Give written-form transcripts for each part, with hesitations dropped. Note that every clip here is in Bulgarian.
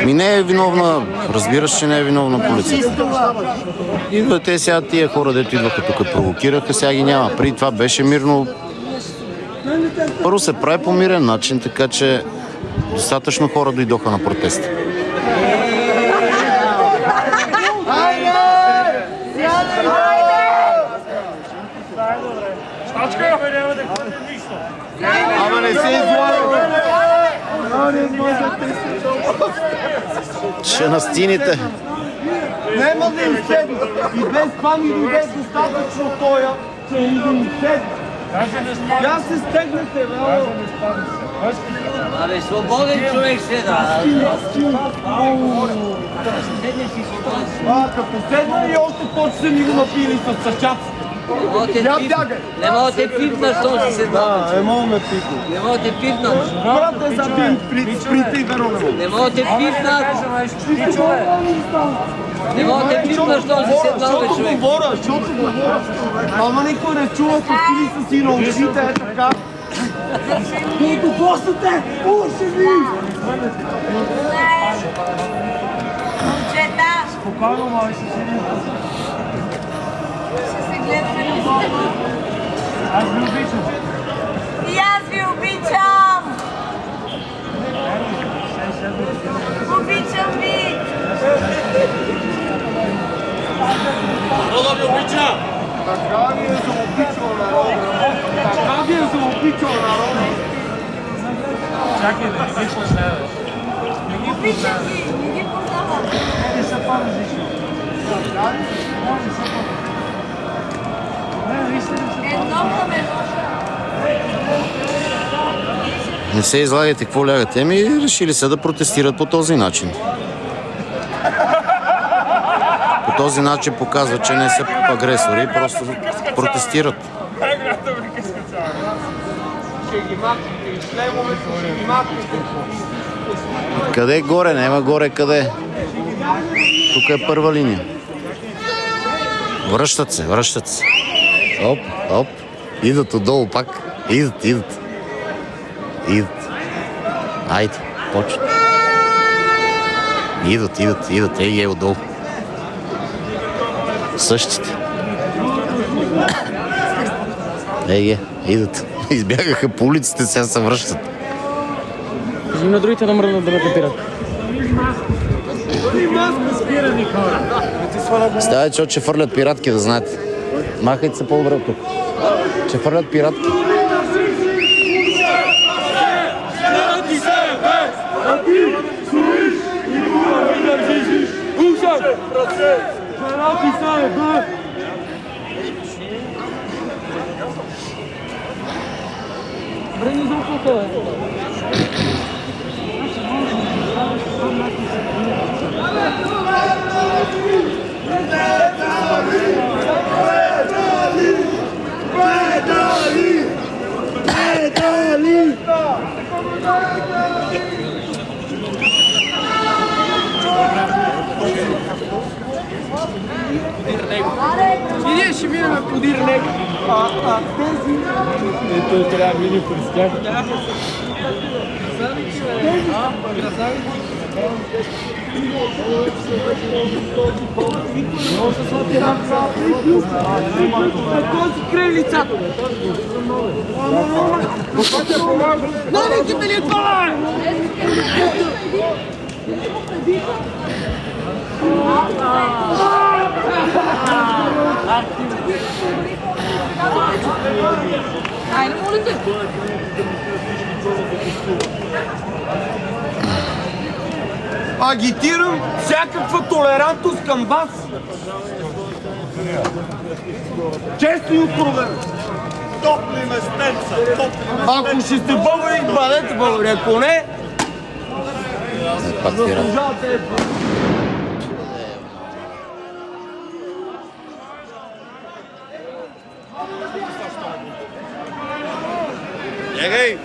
Ми не е виновна, разбираш, че не е виновна полицията. Идват те сега тия хора, дето идваха тук, провокираха, сега ги няма. Преди това беше мирно. Първо се прави по мирен начин, така че достатъчно хора дойдоха на протеста. Ама не се излага! Ще настините. Нема да им седна. И без това ми дойде достатъчно тоя, че и да им седна. Я се стегнете, бе! Абе, свободен човек седа. Като седна и още почне ми го напили с съчаци. Не мога те пипна, що си седна. Не мога ме пипна. Не мога те пипна. Брат, да забим прите и веро. Не мога те пипна. Не мога те пипна, що си седна, бе, човек. Защото говоря. Ама никой не чува, пили са си на ушите, е така. Колко гостите! Уши ви! Момчета! Спокойно, май се седи. Ще се гледаме любовно. Аз ви обичам. И аз ви обичам! Обичам ви! Народа ви обича! Така ви е заобичал народа. Така ви е заобичал народа. Чакай да не ги последваш. Обичам ви! Не ги познавам! Не са по-различни. Едно към едно. Не се излагайте, какво лягате? Еми, решили се да протестират по този начин. По този начин показват, че не са агресори, просто протестират. Ще ги махнете и шлемовете, ще ги махнете. Къде е горе? Няма горе къде. Тук е първа линия. Връщат се, връщат се. Оп, оп. Идат отдолу пак. Идат. Айде, почва. Идат. Ей, отдолу. Същите. Идат. Избягаха по улиците, сега се връщат. Кажи на другите да мръднат да ме капират. Ставайте, защото че фърлят пиратки, да знаете. Махайте се по-добре от тук. Че фърлят пиратки. И ние ще минем подир него. Тези... Ето трябва да минем през тях. Кой си крие лицата? Нови кипели това! Айде, моля те! Агитирам всякаква толерантност към вас. Често и откровено. Топли местенца! Ако ще сте българи, бъдете българи. Ако не, Пак пират. заслужавате. Легай!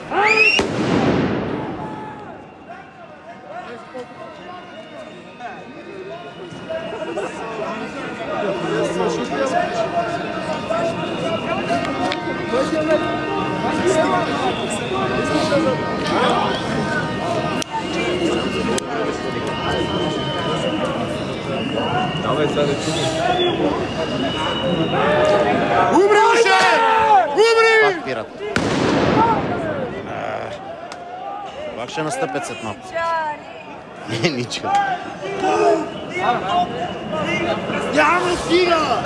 Пак пират. Пак ще настъпят след малко. Не, ничего. Няма стига!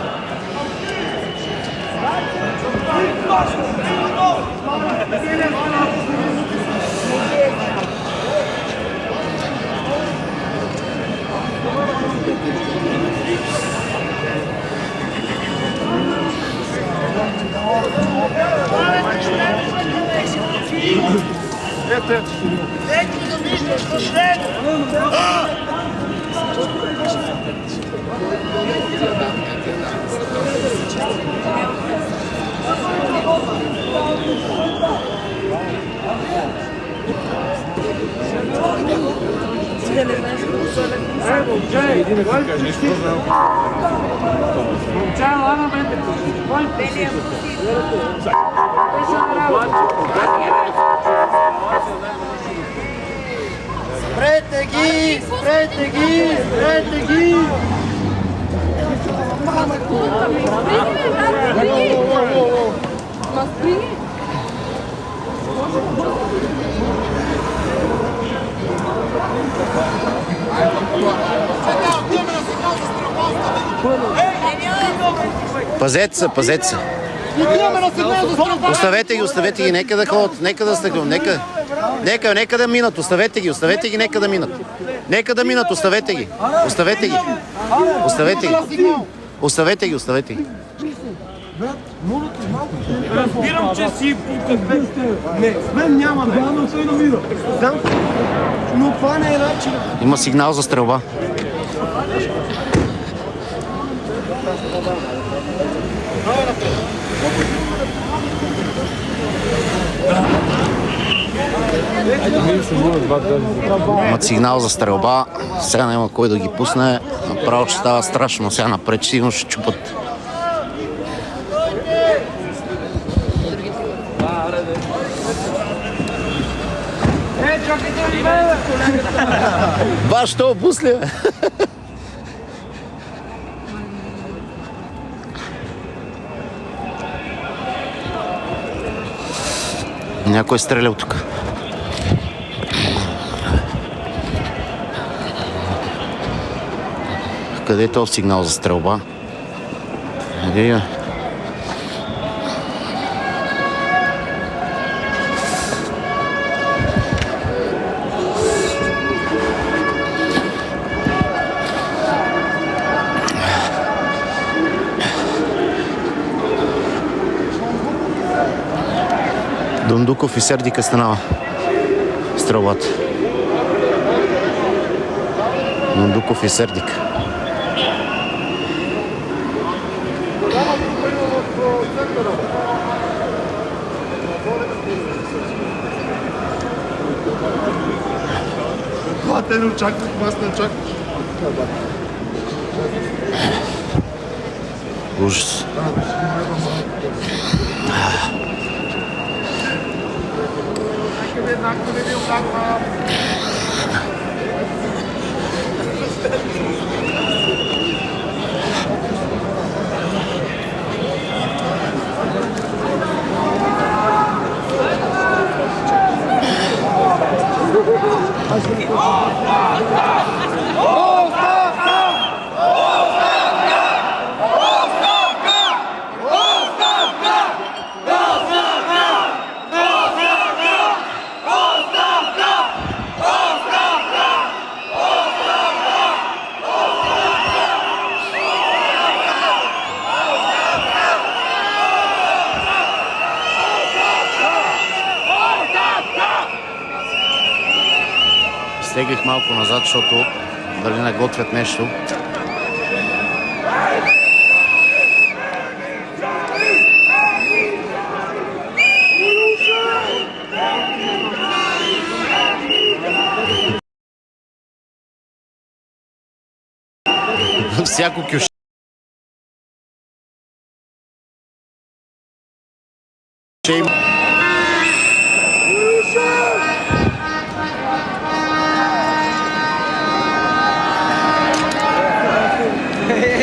Спрете ги! Спрете ги! Спрете ги! Пазете се, пазете се. Оставете ги, нека да ходят, нека да стъквам, нека да минат, оставете ги, нека да минат. Нека да минат, оставете ги. Разбирам, че си не, с мен няма да но той намира. Знам, но това не е начин. Има сигнал за стрелба. Имат сигнал за стрелба. Сега няма кой да ги пусне. Направо ще става страшно. Сега напред сигурно ще чупат. Баш, то пусля! Някой е стрелял тук. Къде е този сигнал за стрелба? Къде е? Дундуков и Сердика станава стрелбата. Дундуков и Сердик. Те не очакват, аз не очакваш. Ужас. Стеглих малко назад, защото дали не готвят нещо. Всяко кюш. Че има...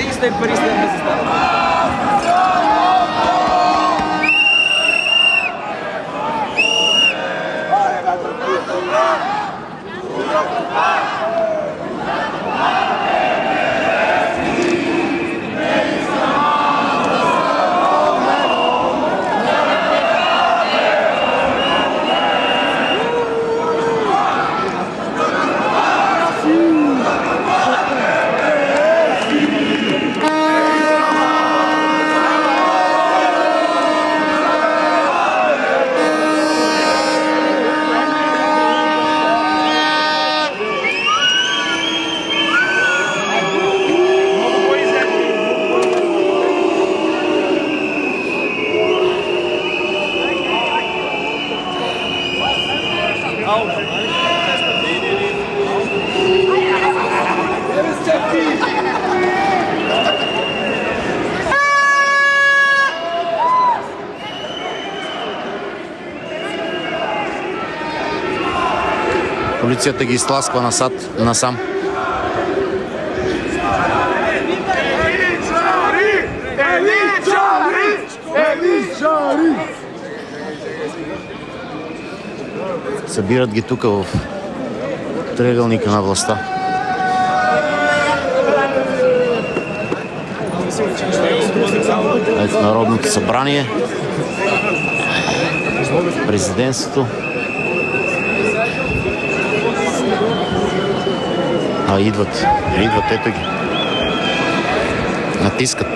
Isto je koristio da se stavi. Полицията ги изтласква насам. Събират ги тук в триъгълника на властта. Ето Народното събрание, президентството. Идват, ето ги. Натискат.